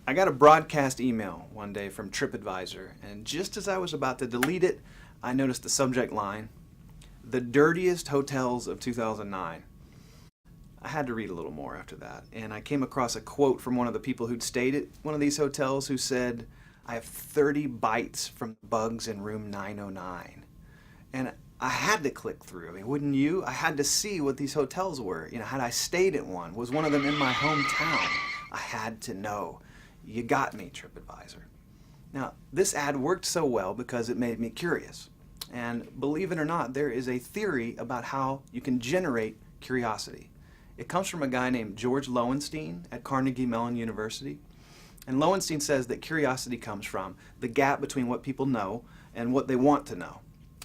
I got a broadcast email one day from TripAdvisor, and just as I was about to delete it, I noticed the subject line, "The Dirtiest Hotels of 2009. I had to read a little more after that, and I came across a quote from one of the people who'd stayed at one of these hotels who said, "I have 30 bites from bugs in room 909. And I had to click through. I mean, wouldn't you? I had to see what these hotels were. You know, had I stayed at one, was one of them in my hometown? I had to know. You got me, TripAdvisor. Now, this ad worked so well because it made me curious. And believe it or not, there is a theory about how you can generate curiosity. It comes from a guy named George Lowenstein at Carnegie Mellon University. And Lowenstein says that curiosity comes from the gap between what people know and what they want to know.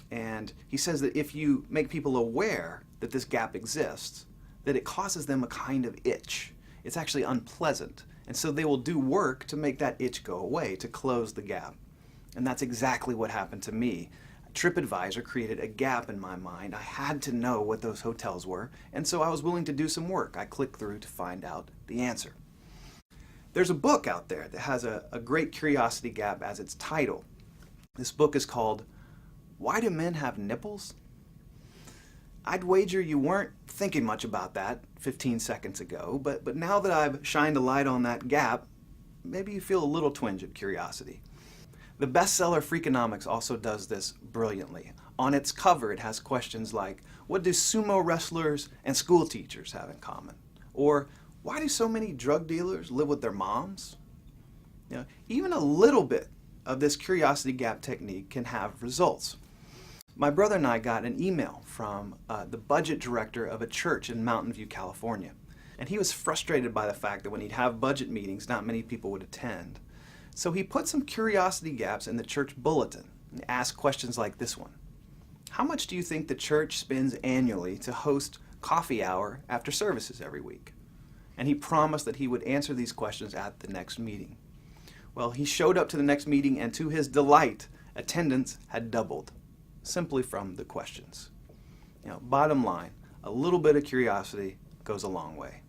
And he says that if you make people aware that this gap exists, that it causes them a kind of itch. It's actually unpleasant. And so they will do work to make that itch go away, to close the gap. And that's exactly what happened to me. TripAdvisor created a gap in my mind. I had to know what those hotels were, and so I was willing to do some work. I clicked through to find out the answer. There's a book out there that has a great curiosity gap as its title. This book is called Why Do Men Have Nipples? I'd wager you weren't thinking much about that 15 seconds ago, but now that I've shined a light on that gap, maybe you feel a little twinge of curiosity. The bestseller Freakonomics also does this brilliantly. On its cover, it has questions like, what do sumo wrestlers and school teachers have in common? Or, why do so many drug dealers live with their moms? You know, even a little bit of this curiosity gap technique can have results. My brother and I got an email from the budget director of a church in Mountain View, California. And he was frustrated by the fact that when he'd have budget meetings, not many people would attend. So he put some curiosity gaps in the church bulletin and asked questions like this one. How much do you think the church spends annually to host coffee hour after services every week? And he promised that he would answer these questions at the next meeting. Well, he showed up to the next meeting, and to his delight, attendance had doubled, simply from the questions. You know, bottom line, a little bit of curiosity goes a long way.